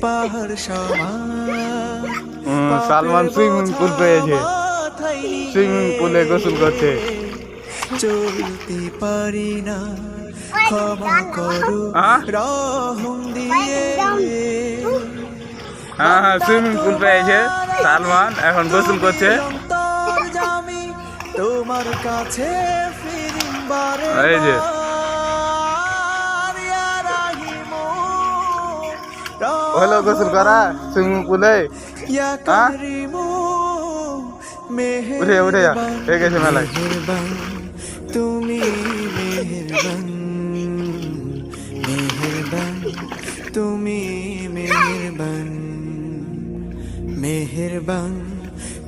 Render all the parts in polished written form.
পাহাড় সমান Salman swimming pool পেয়েছে, সুইমিং পুলে গোসল করছে। চলতে পারি না, ক্ষমা করো রহম দিয়ে। হ্যাঁ হ্যাঁ, সুইমিং পুল পেয়েছে সালমান, এখন গোসল করছে। জামি তোমার কাছে ফিরিম বারে এই যে হলো গোসল করা সুইমিং পুলে। উঠে উঠে যা, হয়ে গেছে মেলায়। তুমি মেহেরবান, মেহেরবান, তুমি মেহেরবান, মেহেরবান,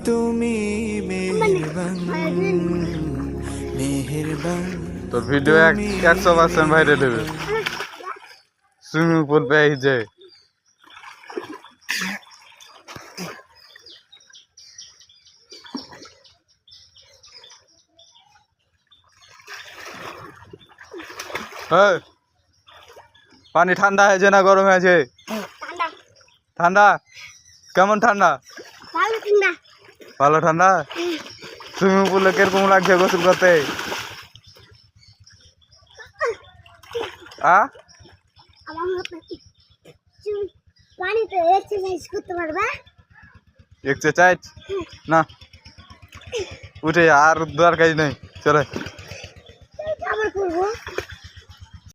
তুমি মেহেরবান, মেহেরবান। তোর ভিডিও 100% ভাইরাল দেবে। সুইমিং পুল পেয়েছে। পানি ঠান্ডা হয়েছে না গরম হয়েছে? ঠান্ডা। কেমন ঠান্ডা? ভালো ঠান্ডা। সুইমিং পুলে কিরকম লাগছে গোসল করতে? এক্সারসাইজ না, উঠে আর দরকার নেই, চলে।